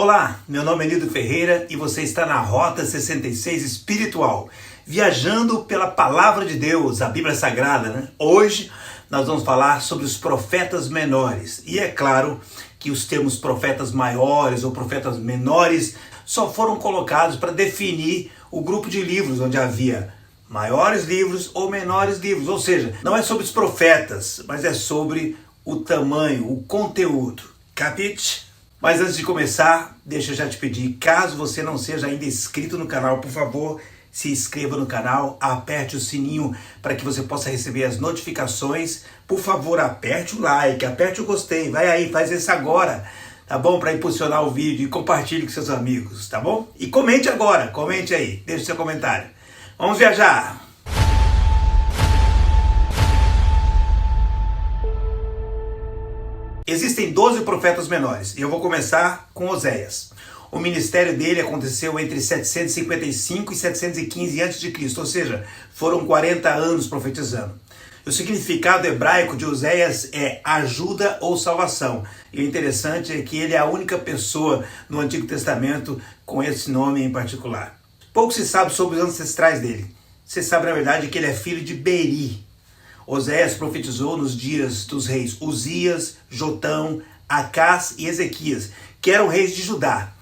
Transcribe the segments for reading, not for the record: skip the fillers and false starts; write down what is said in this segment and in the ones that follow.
Olá, meu nome é Nildo Ferreira e você está na Rota 66 Espiritual, viajando pela Palavra de Deus, a Bíblia Sagrada, né? Hoje nós vamos falar sobre os profetas menores. E é claro que os termos profetas maiores ou profetas menores só foram colocados para definir o grupo de livros onde havia maiores livros ou menores livros. Ou seja, não é sobre os profetas, mas é sobre o tamanho, o conteúdo. Capite? Mas antes de começar, deixa eu já te pedir, caso você não seja ainda inscrito no canal, por favor, se inscreva no canal, aperte o sininho para que você possa receber as notificações. Por favor, aperte o like, aperte o gostei, vai aí, faz isso agora, tá bom? Para impulsionar o vídeo e compartilhe com seus amigos, tá bom? E comente agora, comente aí, deixe seu comentário. Vamos viajar! Existem 12 profetas menores e eu vou começar com Oséias. O ministério dele aconteceu entre 755 e 715 a.C., ou seja, foram 40 anos profetizando. O significado hebraico de Oséias é ajuda ou salvação. E o interessante é que ele é a única pessoa no Antigo Testamento com esse nome em particular. Pouco se sabe sobre os ancestrais dele. Se sabe, na verdade, que ele é filho de Beri. Oséias profetizou nos dias dos reis Uzias, Jotão, Acás e Ezequias, que eram reis de Judá,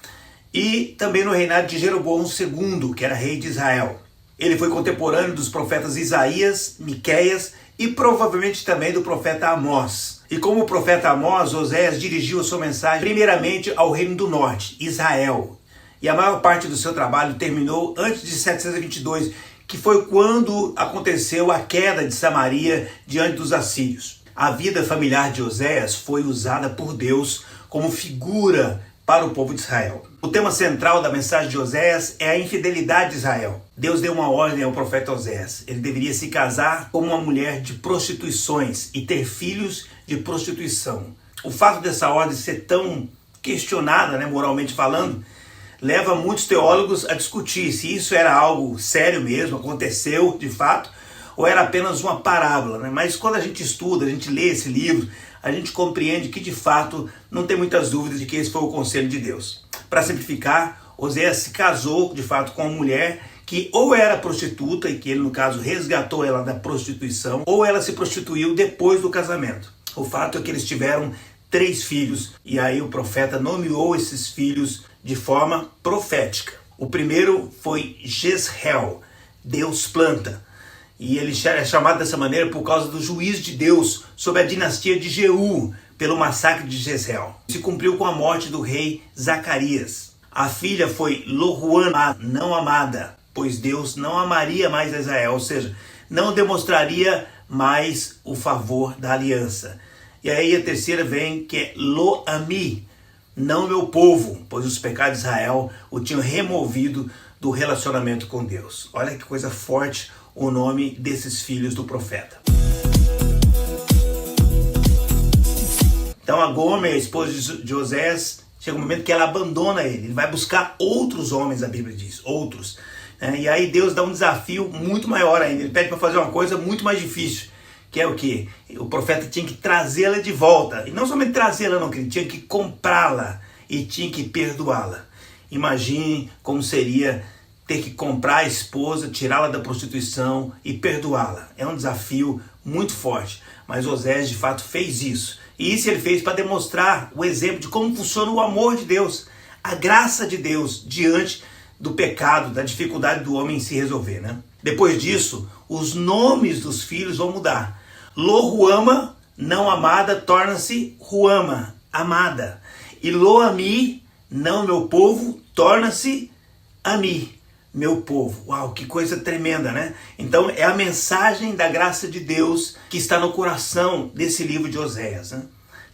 e também no reinado de Jeroboão II, que era rei de Israel. Ele foi contemporâneo dos profetas Isaías, Miqueias e provavelmente também do profeta Amós. E como o profeta Amós, Oséias dirigiu a sua mensagem primeiramente ao reino do norte, Israel. E a maior parte do seu trabalho terminou antes de 722, que foi quando aconteceu a queda de Samaria diante dos assírios. A vida familiar de Oséias foi usada por Deus como figura para o povo de Israel. O tema central da mensagem de Oséias é a infidelidade de Israel. Deus deu uma ordem ao profeta Oséias. Ele deveria se casar com uma mulher de prostituições e ter filhos de prostituição. O fato dessa ordem ser tão questionada, moralmente falando, leva muitos teólogos a discutir se isso era algo sério mesmo, aconteceu de fato, ou era apenas uma parábola. Mas quando a gente estuda, a gente lê esse livro, a gente compreende que de fato não tem muitas dúvidas de que esse foi o conselho de Deus. Para simplificar, Oséias se casou de fato com uma mulher que ou era prostituta, e que ele no caso resgatou ela da prostituição, ou ela se prostituiu depois do casamento. O fato é que eles tiveram 3 filhos, e aí o profeta nomeou esses filhos de forma profética. O primeiro foi Jezreel, Deus planta. E ele é chamado dessa maneira por causa do juízo de Deus sobre a dinastia de Jeú, pelo massacre de Jezreel. Se cumpriu com a morte do rei Zacarias. A filha foi Loruama, não amada, pois Deus não amaria mais Israel, ou seja, não demonstraria mais o favor da aliança. E aí a terceira vem, que é Lo-Ami, não meu povo, pois os pecados de Israel o tinham removido do relacionamento com Deus. Olha que coisa forte o nome desses filhos do profeta. Então a Gomer, a esposa de Oséias, chega um momento que ela abandona ele. Ele vai buscar outros homens, a Bíblia diz, outros. E aí Deus dá um desafio muito maior ainda. Ele pede para fazer uma coisa muito mais difícil. Que é o quê? O profeta tinha que trazê-la de volta. E não somente trazê-la, não, que ele tinha que comprá-la e tinha que perdoá-la. Imagine como seria ter que comprar a esposa, tirá-la da prostituição e perdoá-la. É um desafio muito forte. Mas Oséias, de fato, fez isso. E isso ele fez para demonstrar o exemplo de como funciona o amor de Deus, a graça de Deus diante do pecado, da dificuldade do homem em se resolver, Depois disso, os nomes dos filhos vão mudar. Lo-Ruama, não amada, torna-se Ruama, amada. E Lo-Ami, não meu povo, torna-se Ami, meu povo. Uau, que coisa tremenda, Então é a mensagem da graça de Deus que está no coração desse livro de Oséias,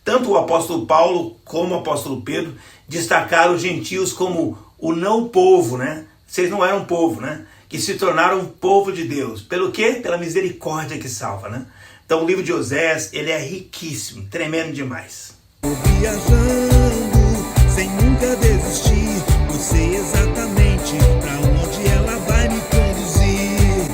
Tanto o apóstolo Paulo como o apóstolo Pedro destacaram os gentios como o não povo, Vocês não eram povo, Que se tornaram povo de Deus. Pelo quê? Pela misericórdia que salva, Então o livro de Oséias, ele é riquíssimo, tremendo demais. Viajando, sem nunca desistir, eu sei exatamente para onde ela vai me conduzir.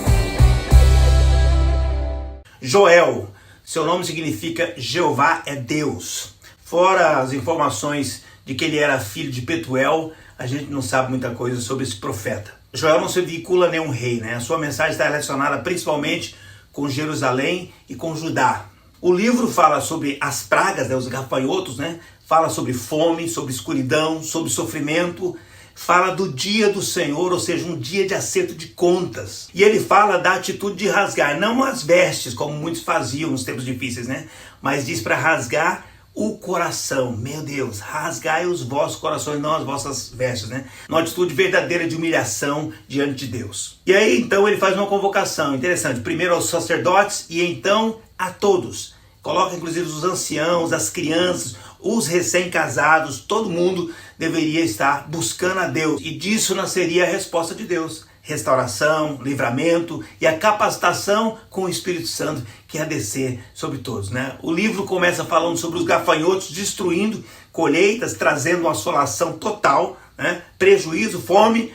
Joel, seu nome significa Jeová é Deus. Fora as informações de que ele era filho de Petuel, a gente não sabe muita coisa sobre esse profeta. Joel não se vincula a nenhum rei, né? A sua mensagem está relacionada principalmente com Jerusalém e com Judá. O livro fala sobre as pragas, né, os gafanhotos, né? Fala sobre fome, sobre escuridão, sobre sofrimento. Fala do dia do Senhor, ou seja, um dia de acerto de contas. E ele fala da atitude de rasgar, não as vestes, como muitos faziam nos tempos difíceis, né? Mas diz para rasgar o coração. Meu Deus, rasgai os vossos corações, não as vossas vestes, né? Uma atitude verdadeira de humilhação diante de Deus. E aí, então, ele faz uma convocação interessante. Primeiro aos sacerdotes e então a todos. Coloca, inclusive, os anciãos, as crianças, os recém-casados, todo mundo deveria estar buscando a Deus. E disso nasceria a resposta de Deus. Restauração, livramento e a capacitação com o Espírito Santo que ia descer sobre todos, né? O livro começa falando sobre os gafanhotos destruindo colheitas, trazendo uma assolação total, né? Prejuízo, fome,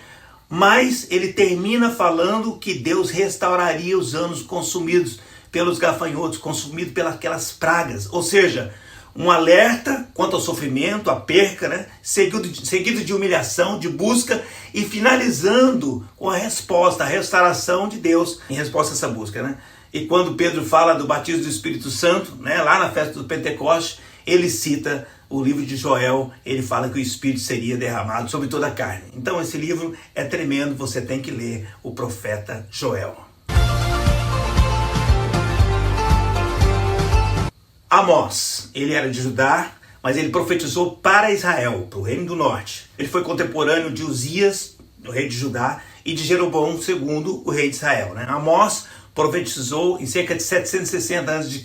mas ele termina falando que Deus restauraria os anos consumidos pelos gafanhotos, consumidos pelas aquelas pragas, ou seja, um alerta quanto ao sofrimento, à perca, né? Seguido de humilhação, de busca e finalizando com a resposta, a restauração de Deus em resposta a essa busca, né? E quando Pedro fala do batismo do Espírito Santo, né, lá na festa do Pentecoste, ele cita o livro de Joel, ele fala que o Espírito seria derramado sobre toda a carne. Então esse livro é tremendo, você tem que ler o profeta Joel. Amós, ele era de Judá, mas ele profetizou para Israel, para o reino do norte. Ele foi contemporâneo de Uzias, o rei de Judá, e de Jeroboão II, o rei de Israel, né? Amós profetizou em cerca de 760 a.C.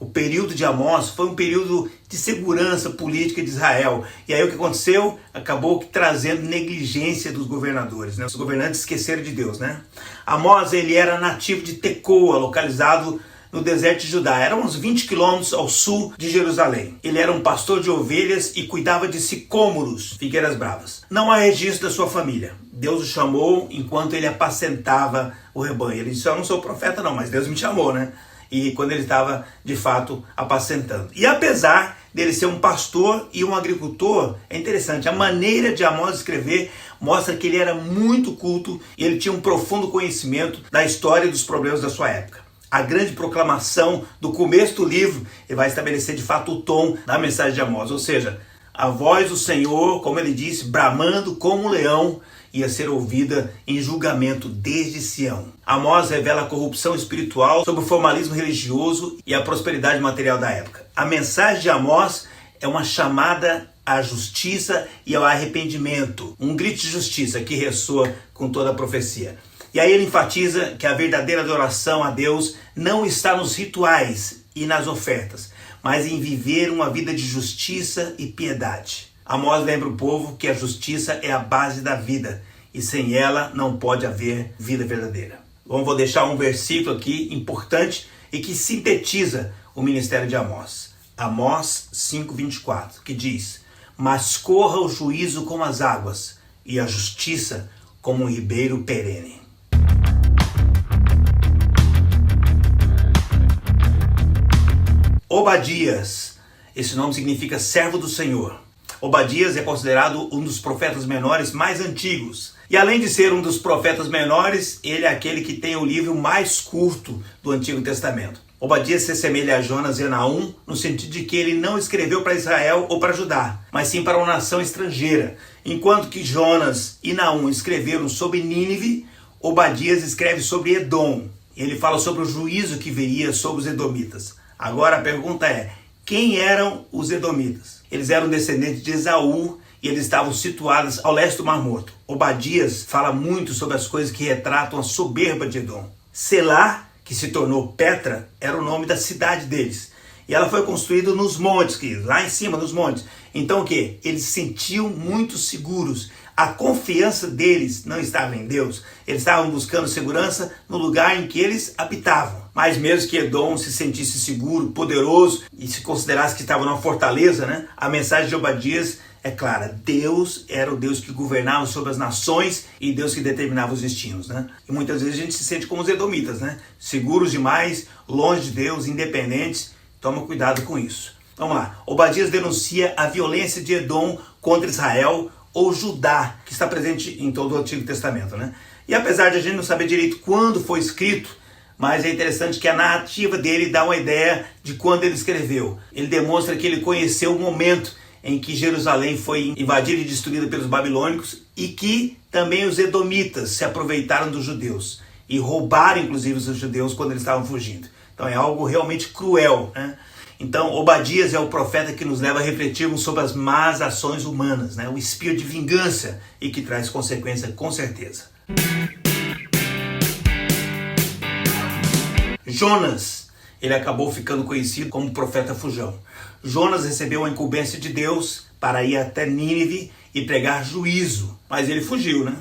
O período de Amós foi um período de segurança política de Israel. E aí o que aconteceu? Acabou trazendo negligência dos governadores, né? Os governantes esqueceram de Deus, né? Amós, ele era nativo de Tecoa, localizado no deserto de Judá. Era uns 20 quilômetros ao sul de Jerusalém. Ele era um pastor de ovelhas e cuidava de sicômoros, figueiras bravas. Não há registro da sua família. Deus o chamou enquanto ele apacentava o rebanho. Ele disse, eu não sou profeta não, mas Deus me chamou, né? E quando ele estava, de fato, apacentando. E apesar dele ser um pastor e um agricultor, é interessante, a maneira de Amós escrever mostra que ele era muito culto e ele tinha um profundo conhecimento da história e dos problemas da sua época. A grande proclamação do começo do livro, ele vai estabelecer de fato o tom da mensagem de Amós, ou seja, a voz do Senhor, como ele disse, bramando como um leão, ia ser ouvida em julgamento desde Sião. Amós revela a corrupção espiritual sobre o formalismo religioso e a prosperidade material da época. A mensagem de Amós é uma chamada à justiça e ao arrependimento, um grito de justiça que ressoa com toda a profecia. E aí ele enfatiza que a verdadeira adoração a Deus não está nos rituais e nas ofertas, mas em viver uma vida de justiça e piedade. Amós lembra o povo que a justiça é a base da vida e sem ela não pode haver vida verdadeira. Bom, vou deixar um versículo aqui importante e que sintetiza o ministério de Amós. Amós 5:24, que diz: mas corra o juízo como as águas e a justiça como um ribeiro perene. Obadias, esse nome significa servo do Senhor. Obadias é considerado um dos profetas menores mais antigos. E além de ser um dos profetas menores, ele é aquele que tem o livro mais curto do Antigo Testamento. Obadias se assemelha a Jonas e a Naum no sentido de que ele não escreveu para Israel ou para Judá, mas sim para uma nação estrangeira. Enquanto que Jonas e Naum escreveram sobre Nínive, Obadias escreve sobre Edom. Ele fala sobre o juízo que viria sobre os edomitas. Agora a pergunta é, quem eram os edomitas? Eles eram descendentes de Esaú e eles estavam situados ao leste do Mar Morto. Obadias fala muito sobre as coisas que retratam a soberba de Edom. Selá, que se tornou Petra, era o nome da cidade deles. E ela foi construída nos montes, lá em cima nos montes. Então o que? Eles se sentiam muito seguros. A confiança deles não estava em Deus. Eles estavam buscando segurança no lugar em que eles habitavam. Mas mesmo que Edom se sentisse seguro, poderoso e se considerasse que estava numa fortaleza, né? A mensagem de Obadias é clara. Deus era o Deus que governava sobre as nações e Deus que determinava os destinos, né? E muitas vezes a gente se sente como os edomitas, né? Seguros demais, longe de Deus, independentes. Toma cuidado com isso. Vamos lá. Obadias denuncia a violência de Edom contra Israel ou Judá, que está presente em todo o Antigo Testamento, né? E apesar de a gente não saber direito quando foi escrito, mas é interessante que a narrativa dele dá uma ideia de quando ele escreveu. Ele demonstra que ele conheceu o momento em que Jerusalém foi invadida e destruída pelos babilônicos e que também os edomitas se aproveitaram dos judeus e roubaram inclusive os judeus quando eles estavam fugindo. Então é algo realmente cruel, né? Então Obadias é o profeta que nos leva a refletirmos sobre as más ações humanas, né? O espírito de vingança e que traz consequência com certeza. Jonas, ele acabou ficando conhecido como profeta fujão. Jonas recebeu a incumbência de Deus para ir até Nínive e pregar juízo, mas ele fugiu, né?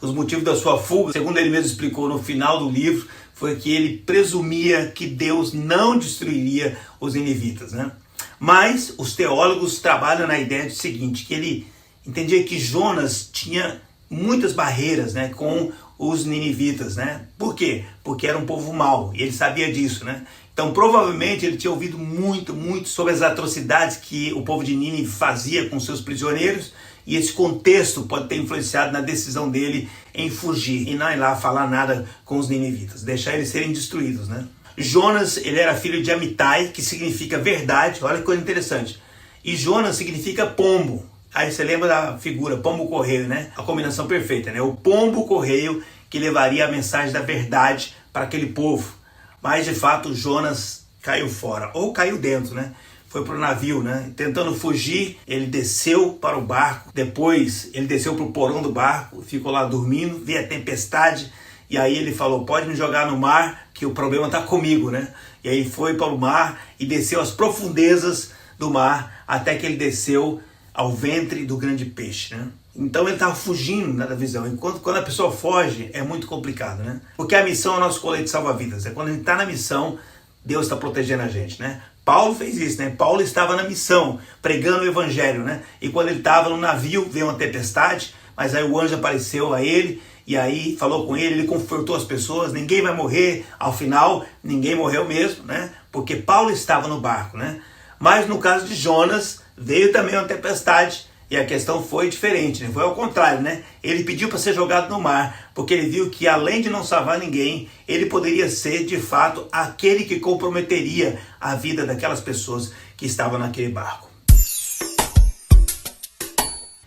Os motivos da sua fuga, segundo ele mesmo explicou no final do livro, foi que ele presumia que Deus não destruiria os ninivitas, né? Mas os teólogos trabalham na ideia do seguinte, que ele entendia que Jonas tinha muitas barreiras, né, com os ninivitas, né? Por quê? Porque era um povo mau, e ele sabia disso, né? Então provavelmente ele tinha ouvido muito sobre as atrocidades que o povo de Nínive fazia com seus prisioneiros, e esse contexto pode ter influenciado na decisão dele em fugir e não ir lá falar nada com os ninivitas, deixar eles serem destruídos, né? Jonas, ele era filho de Amitai, que significa verdade, olha que coisa interessante. E Jonas significa pombo. Aí você lembra da figura pombo-correio, né? A combinação perfeita, né? O pombo-correio que levaria a mensagem da verdade para aquele povo. Mas de fato Jonas caiu fora, ou caiu dentro, né? Foi para o navio, né? Tentando fugir, ele desceu para o barco. Depois ele desceu para o porão do barco, ficou lá dormindo, veio a tempestade. E aí ele falou, pode me jogar no mar, que o problema está comigo, né? E aí foi para o mar e desceu às profundezas do mar, até que ele desceu ao ventre do grande peixe, né? Então ele estava fugindo da visão. Enquanto quando a pessoa foge, é muito complicado, né? Porque a missão é o nosso colete salva-vidas. É quando a gente está na missão, Deus está protegendo a gente, né? Paulo fez isso, né? Paulo estava na missão, pregando o evangelho, né? E quando ele estava no navio, veio uma tempestade, mas aí o anjo apareceu a ele, e aí falou com ele, ele confortou as pessoas, ninguém vai morrer. Ao final, ninguém morreu mesmo, né? Porque Paulo estava no barco, né? Mas no caso de Jonas, veio também uma tempestade, e a questão foi diferente, né? Foi ao contrário, né? Ele pediu para ser jogado no mar, porque ele viu que além de não salvar ninguém, ele poderia ser de fato aquele que comprometeria a vida daquelas pessoas que estavam naquele barco.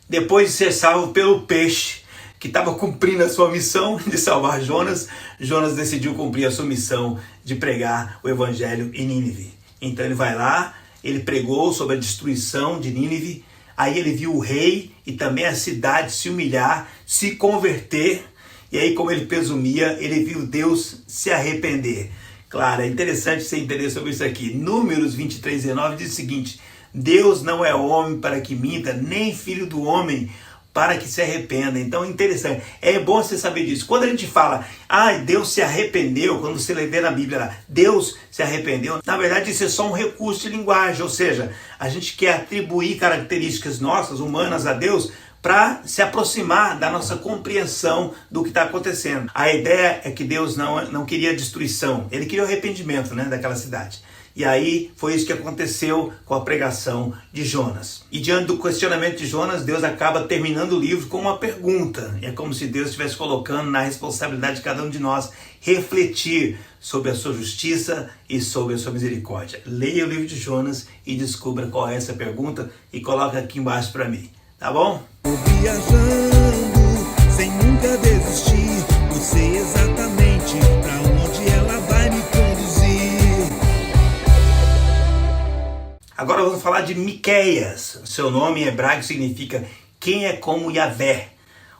Depois de ser salvo pelo peixe, que estava cumprindo a sua missão de salvar Jonas, Jonas decidiu cumprir a sua missão de pregar o evangelho em Nínive. Então ele vai lá, ele pregou sobre a destruição de Nínive. Aí ele viu o rei e também a cidade se humilhar, se converter. E aí, como ele presumia, ele viu Deus se arrepender. Claro, é interessante você entender sobre isso aqui. Números 23:19 diz o seguinte: Deus não é homem para que minta, nem filho do homem para que se arrependa. Então é interessante, é bom você saber disso. Quando a gente fala, Deus se arrependeu, quando você lê na Bíblia lá, Deus se arrependeu, na verdade isso é só um recurso de linguagem, ou seja, a gente quer atribuir características nossas, humanas, a Deus, para se aproximar da nossa compreensão do que está acontecendo. A ideia é que Deus não queria destruição, ele queria o arrependimento, né, daquela cidade. E aí foi isso que aconteceu com a pregação de Jonas. E diante do questionamento de Jonas, Deus acaba terminando o livro com uma pergunta. É como se Deus estivesse colocando na responsabilidade de cada um de nós refletir sobre a sua justiça e sobre a sua misericórdia. Leia o livro de Jonas e descubra qual é essa pergunta e coloca aqui embaixo para mim. Tá bom? Viajando sem nunca desistir, eu sei exatamente para onde ela vai me conduzir. Agora vamos falar de Miqueias. Seu nome em hebraico significa quem é como Yahvé.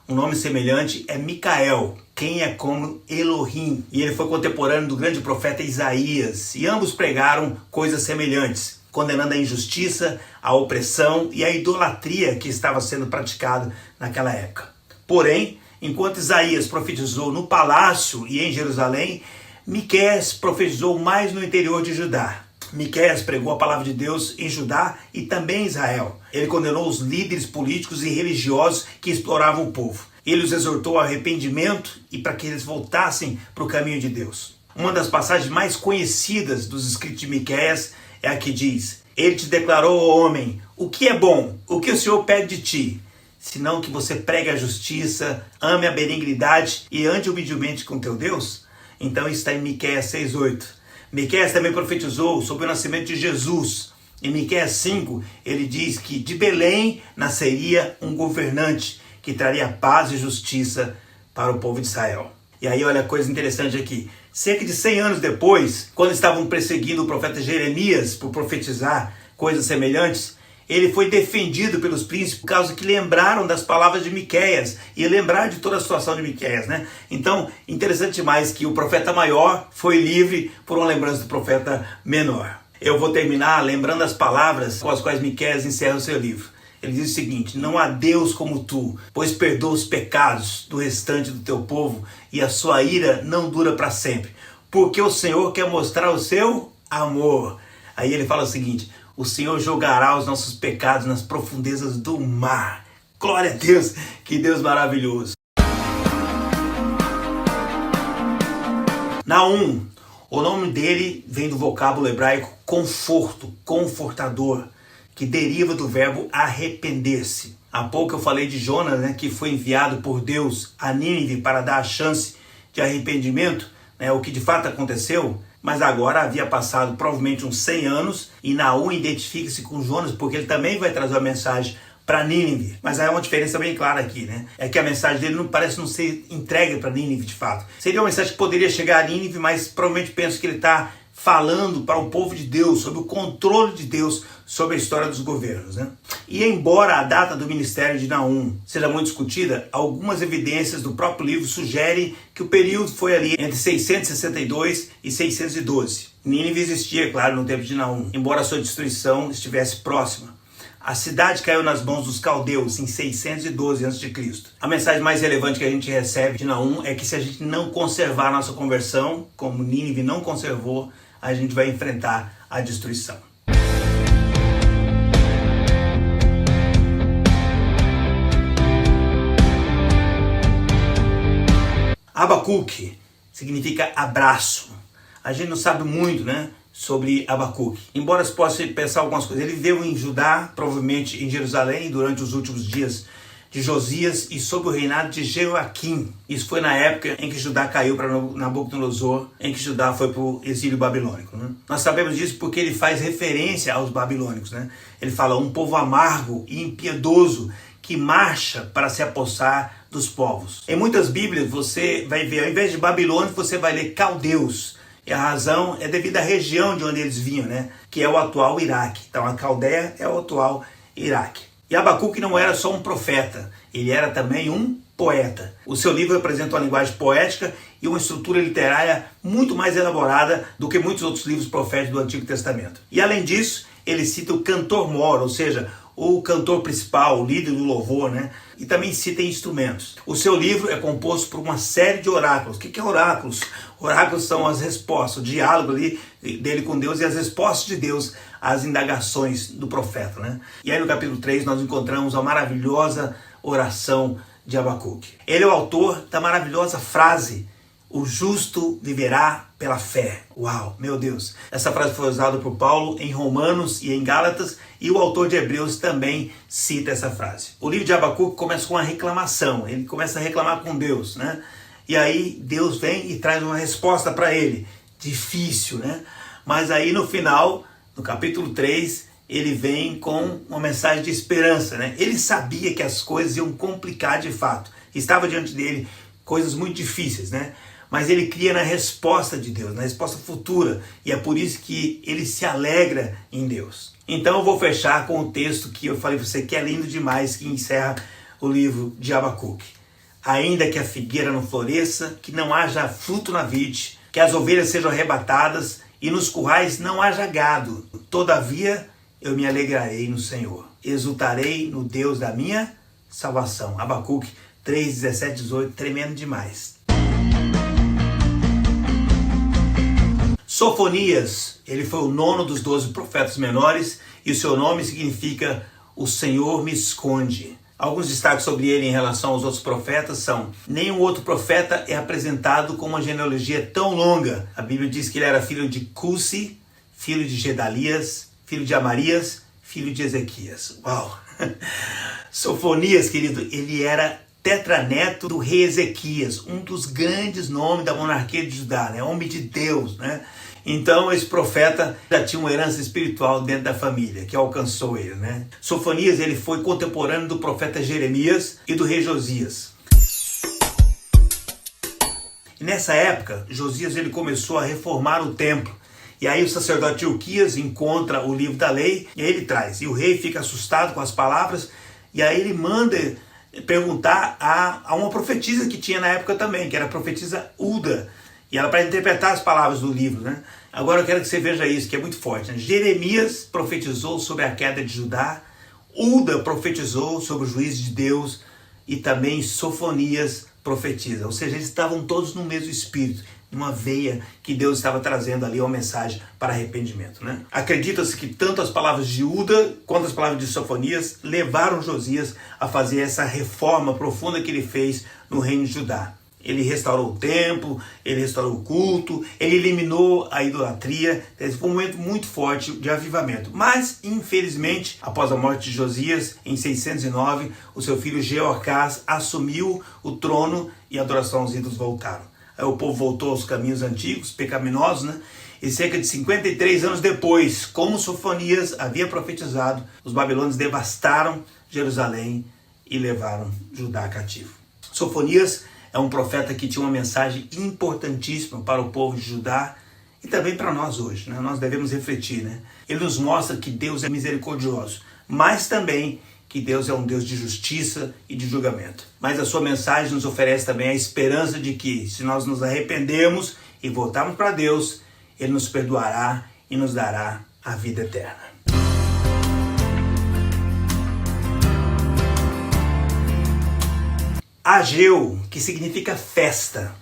Um nome semelhante é Micael, quem é como Elohim. E ele foi contemporâneo do grande profeta Isaías. E ambos pregaram coisas semelhantes, condenando a injustiça, a opressão e a idolatria que estava sendo praticada naquela época. Porém, enquanto Isaías profetizou no palácio e em Jerusalém, Miqueias profetizou mais no interior de Judá. Miqueias pregou a palavra de Deus em Judá e também em Israel. Ele condenou os líderes políticos e religiosos que exploravam o povo. Ele os exortou ao arrependimento e para que eles voltassem para o caminho de Deus. Uma das passagens mais conhecidas dos escritos de Miqueias é a que diz: Ele te declarou, ó homem, o que é bom, o que o Senhor pede de ti, senão que você pregue a justiça, ame a benignidade e ande humildemente com teu Deus? Então isso está em Miqueias 6:8. Miqueias também profetizou sobre o nascimento de Jesus. Em Miqueias 5, ele diz que de Belém nasceria um governante que traria paz e justiça para o povo de Israel. E aí olha a coisa interessante aqui. Cerca de 100 anos depois, quando estavam perseguindo o profeta Jeremias por profetizar coisas semelhantes, ele foi defendido pelos príncipes por causa que lembraram das palavras de Miqueias e lembraram de toda a situação de Miqueias, né? Então, interessante demais que o profeta maior foi livre por uma lembrança do profeta menor. Eu vou terminar lembrando as palavras com as quais Miqueias encerra o seu livro. Ele diz o seguinte: não há Deus como tu, pois perdoa os pecados do restante do teu povo e a sua ira não dura para sempre, porque o Senhor quer mostrar o seu amor. Aí ele fala o seguinte: o Senhor jogará os nossos pecados nas profundezas do mar. Glória a Deus, que Deus maravilhoso. Naum, o nome dele vem do vocábulo hebraico conforto, confortador, que deriva do verbo arrepender-se. Há pouco eu falei de Jonas, né, que foi enviado por Deus a Nínive para dar a chance de arrependimento, né, o que de fato aconteceu, mas agora havia passado provavelmente uns 100 anos e Naum identifica-se com Jonas porque ele também vai trazer uma mensagem para Nínive. Mas há uma diferença bem clara aqui, né? É que a mensagem dele não parece não ser entregue para Nínive de fato. Seria uma mensagem que poderia chegar a Nínive, mas provavelmente penso que ele está falando para o povo de Deus, sobre o controle de Deus sobre a história dos governos, né? E embora a data do ministério de Naum seja muito discutida, algumas evidências do próprio livro sugerem que o período foi ali entre 662 e 612. Nínive existia, claro, no tempo de Naum, embora a sua destruição estivesse próxima. A cidade caiu nas mãos dos caldeus em 612 a.C. A mensagem mais relevante que a gente recebe de Naum é que se a gente não conservar a nossa conversão, como Nínive não conservou, a gente vai enfrentar a destruição. Abacuque significa abraço. A gente não sabe muito, né, sobre Abacuque. Embora se possa pensar algumas coisas. Ele viveu em Judá, provavelmente em Jerusalém, durante os últimos dias de Josias e sob o reinado de Jeoaquim. Isso foi na época em que Judá caiu para Nabucodonosor, em que Judá foi para o exílio babilônico, né? Nós sabemos disso porque ele faz referência aos babilônicos, né? Ele fala um povo amargo e impiedoso que marcha para se apossar dos povos. Em muitas bíblias você vai ver, ao invés de babilônico, você vai ler caldeus. E a razão é devido à região de onde eles vinham, né? Que é o atual Iraque. Então a Caldeia é o atual Iraque. E Abacuque não era só um profeta, ele era também um poeta. O seu livro apresenta uma linguagem poética e uma estrutura literária muito mais elaborada do que muitos outros livros proféticos do Antigo Testamento. E além disso, ele cita o cantor-mor, ou seja, o cantor principal, o líder do louvor, né? E também cita instrumentos. O seu livro é composto por uma série de oráculos. O que é oráculos? Oráculos são as respostas, o diálogo ali dele com Deus e as respostas de Deus às indagações do profeta, né? E aí no capítulo 3 nós encontramos a maravilhosa oração de Abacuque. Ele é o autor da maravilhosa frase: o justo viverá pela fé. Uau, meu Deus. Essa frase foi usada por Paulo em Romanos e em Gálatas, e o autor de Hebreus também cita essa frase. O livro de Abacuque começa com uma reclamação. Ele começa a reclamar com Deus, né? E aí Deus vem e traz uma resposta para ele. Difícil, né? Mas aí no final, no capítulo 3, ele vem com uma mensagem de esperança, né? Ele sabia que as coisas iam complicar de fato. Estava diante dele coisas muito difíceis, né? Mas ele cria na resposta de Deus, na resposta futura. E é por isso que ele se alegra em Deus. Então eu vou fechar com o texto que eu falei para você que é lindo demais, que encerra o livro de Abacuque. Ainda que a figueira não floresça, que não haja fruto na vide, que as ovelhas sejam arrebatadas e nos currais não haja gado. Todavia eu me alegrarei no Senhor. Exultarei no Deus da minha salvação. Abacuque 3, 17, 18, tremendo demais. Sofonias, ele foi o nono dos 12 profetas menores e o seu nome significa o Senhor me esconde. Alguns destaques sobre ele em relação aos outros profetas são: nenhum outro profeta é apresentado com uma genealogia tão longa. A Bíblia diz que ele era filho de Cusi, filho de Gedalias, filho de Amarias, filho de Ezequias. Uau! Sofonias, querido, ele era tetraneto do rei Ezequias, um dos grandes nomes da monarquia de Judá, né? Homem de Deus, né? Então esse profeta já tinha uma herança espiritual dentro da família, que alcançou ele, né? Sofonias, ele foi contemporâneo do profeta Jeremias e do rei Josias. E nessa época, Josias ele começou a reformar o templo. E aí o sacerdote Ilquias encontra o livro da lei e aí ele traz. E o rei fica assustado com as palavras e aí ele manda perguntar a uma profetisa que tinha na época também, que era a profetisa Ulda. E ela para interpretar as palavras do livro, né? Agora eu quero que você veja isso, que é muito forte, né? Jeremias profetizou sobre a queda de Judá, Ulda profetizou sobre o juízo de Deus e também Sofonias profetiza. Ou seja, eles estavam todos no mesmo espírito, numa veia que Deus estava trazendo ali uma mensagem para arrependimento, né? Acredita-se que tanto as palavras de Ulda quanto as palavras de Sofonias levaram Josias a fazer essa reforma profunda que ele fez no reino de Judá. Ele restaurou o templo, ele restaurou o culto, ele eliminou a idolatria. Esse foi um momento muito forte de avivamento. Mas, infelizmente, após a morte de Josias, em 609, o seu filho Jeoacás assumiu o trono e a adoração aos ídolos voltaram. Aí o povo voltou aos caminhos antigos, pecaminosos, né? E cerca de 53 anos depois, como Sofonias havia profetizado, os babilônios devastaram Jerusalém e levaram Judá cativo. Sofonias é um profeta que tinha uma mensagem importantíssima para o povo de Judá e também para nós hoje, né? Nós devemos refletir, né? Ele nos mostra que Deus é misericordioso, mas também que Deus é um Deus de justiça e de julgamento. Mas a sua mensagem nos oferece também a esperança de que, se nós nos arrependermos e voltarmos para Deus, Ele nos perdoará e nos dará a vida eterna. Ageu, que significa festa.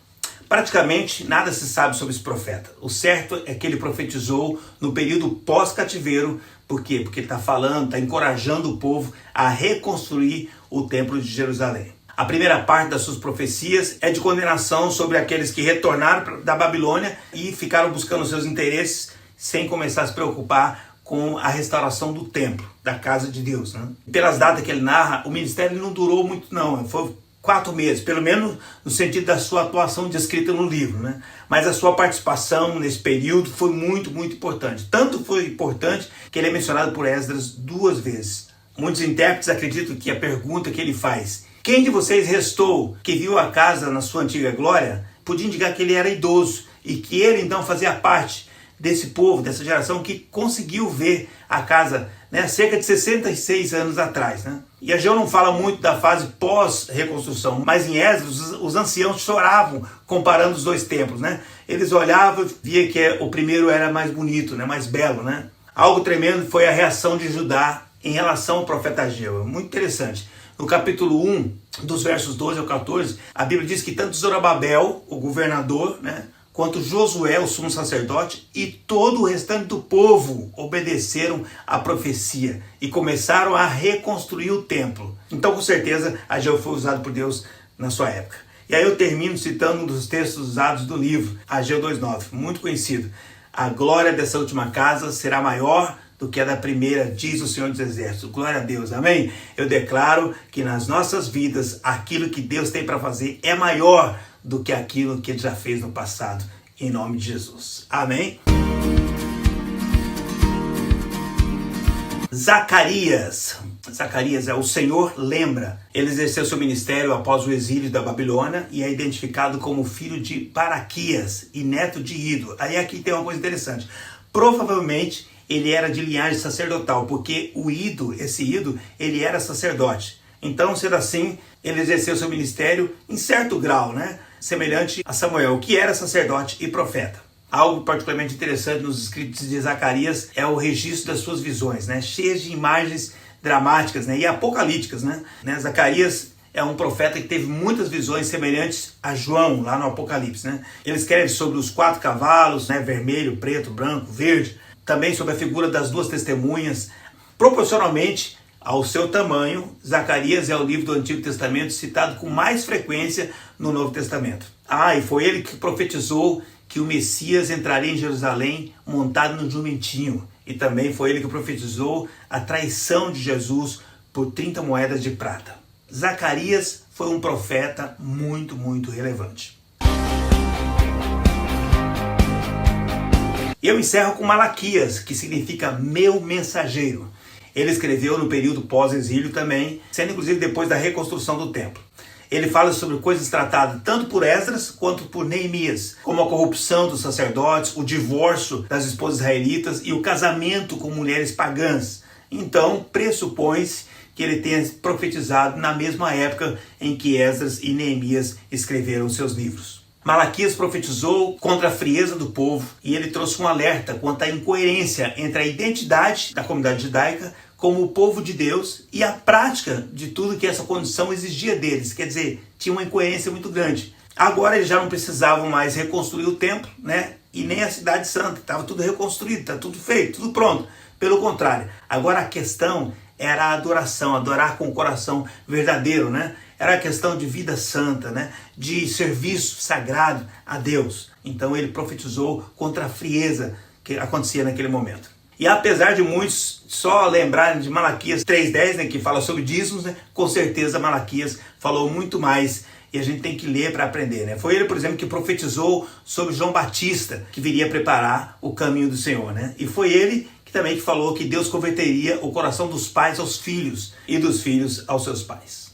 Praticamente nada se sabe sobre esse profeta. O certo é que ele profetizou no período pós-cativeiro. Por quê? Porque ele está falando, está encorajando o povo a reconstruir o templo de Jerusalém. A primeira parte das suas profecias é de condenação sobre aqueles que retornaram da Babilônia e ficaram buscando seus interesses sem começar a se preocupar com a restauração do templo, da casa de Deus, né? Pelas datas que ele narra, o ministério não durou muito não, foi 4 meses, pelo menos no sentido da sua atuação descrita no livro, né? Mas a sua participação nesse período foi muito, muito importante. Tanto foi importante que ele é mencionado por Esdras 2 vezes. Muitos intérpretes acreditam que a pergunta que ele faz, quem de vocês restou que viu a casa na sua antiga glória, podia indicar que ele era idoso e que ele então fazia parte desse povo, dessa geração que conseguiu ver a casa, né, cerca de 66 anos atrás, né? E Ageu não fala muito da fase pós-reconstrução, mas em Esdras os anciãos choravam comparando os dois templos, né? Eles olhavam e via que o primeiro era mais bonito, né, mais belo, né? Algo tremendo foi a reação de Judá em relação ao profeta Ageu. Muito interessante. No capítulo 1, dos versos 12 ao 14, a Bíblia diz que tanto Zorobabel, o governador, né, quanto Josué, o sumo sacerdote, e todo o restante do povo obedeceram à profecia e começaram a reconstruir o templo. Então, com certeza, Ageu foi usado por Deus na sua época. E aí eu termino citando um dos textos usados do livro, Ageu 2:9, muito conhecido. A glória dessa última casa será maior do que a da primeira, diz o Senhor dos Exércitos. Glória a Deus, amém? Eu declaro que nas nossas vidas, aquilo que Deus tem para fazer é maior do que aquilo que Ele já fez no passado, em nome de Jesus. Amém? Zacarias é o Senhor lembra. Ele exerceu seu ministério após o exílio da Babilônia e é identificado como filho de Baraquias e neto de Ido. Aí aqui tem uma coisa interessante. Provavelmente ele era de linhagem sacerdotal, porque esse Ido, ele era sacerdote. Então, sendo assim, ele exerceu seu ministério em certo grau, né? Semelhante a Samuel, que era sacerdote e profeta. Algo particularmente interessante nos escritos de Zacarias é o registro das suas visões, né? Cheias de imagens dramáticas, né? E apocalípticas, né? Zacarias é um profeta que teve muitas visões semelhantes a João, lá no Apocalipse, né? Ele escreve sobre os 4 cavalos, né? Vermelho, preto, branco, verde. Também sobre a figura das 2 testemunhas. Proporcionalmente ao seu tamanho, Zacarias é o livro do Antigo Testamento citado com mais frequência no Novo Testamento. E foi ele que profetizou que o Messias entraria em Jerusalém montado no jumentinho. e também foi ele que profetizou a traição de Jesus por 30 moedas de prata. Zacarias foi um profeta muito, muito relevante. E eu encerro com Malaquias, que significa meu mensageiro. Ele escreveu no período pós-exílio também, sendo inclusive depois da reconstrução do templo. Ele fala sobre coisas tratadas tanto por Esdras quanto por Neemias, como a corrupção dos sacerdotes, o divórcio das esposas israelitas e o casamento com mulheres pagãs. Então, pressupõe-se que ele tenha profetizado na mesma época em que Esdras e Neemias escreveram seus livros. Malaquias profetizou contra a frieza do povo e ele trouxe um alerta quanto à incoerência entre a identidade da comunidade judaica como o povo de Deus e a prática de tudo que essa condição exigia deles. Quer dizer, tinha uma incoerência muito grande. Agora eles já não precisavam mais reconstruir o templo, né? E nem a cidade santa. Estava tudo reconstruído, estava tudo feito, tudo pronto. Pelo contrário, agora a questão era a adoração, adorar com o coração verdadeiro, né? Era a questão de vida santa, né? De serviço sagrado a Deus. Então ele profetizou contra a frieza que acontecia naquele momento. E apesar de muitos só lembrarem de Malaquias 3:10, né, que fala sobre dízimos, né, com certeza Malaquias falou muito mais e a gente tem que ler para aprender. Né? Foi ele, por exemplo, que profetizou sobre João Batista, que viria preparar o caminho do Senhor. Né? E foi ele que também falou que Deus converteria o coração dos pais aos filhos e dos filhos aos seus pais.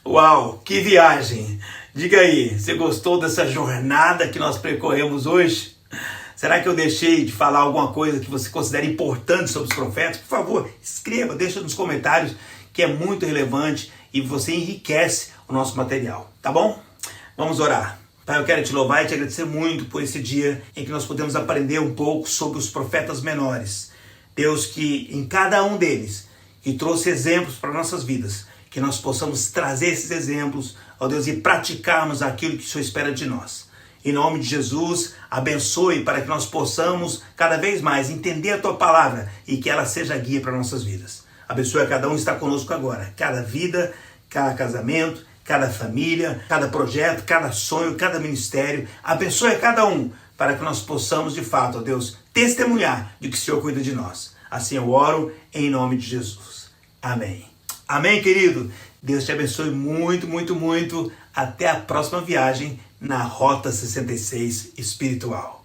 Uau, que viagem! Diga aí, você gostou dessa jornada que nós percorremos hoje? Será que eu deixei de falar alguma coisa que você considera importante sobre os profetas? Por favor, escreva, deixa nos comentários, que é muito relevante e você enriquece o nosso material, tá bom? Vamos orar. Pai, eu quero te louvar e te agradecer muito por esse dia em que nós podemos aprender um pouco sobre os profetas menores. Deus, que em cada um deles, que trouxe exemplos para nossas vidas, que nós possamos trazer esses exemplos, ó Deus, e praticarmos aquilo que o Senhor espera de nós. Em nome de Jesus, abençoe para que nós possamos cada vez mais entender a Tua palavra e que ela seja guia para nossas vidas. Abençoe a cada um que está conosco agora, cada vida, cada casamento, cada família, cada projeto, cada sonho, cada ministério. Abençoe a cada um para que nós possamos de fato, ó Deus, testemunhar de que o Senhor cuida de nós. Assim eu oro em nome de Jesus. Amém. Amém, querido? Deus te abençoe muito, muito, muito. Até a próxima viagem na Rota 66 Espiritual.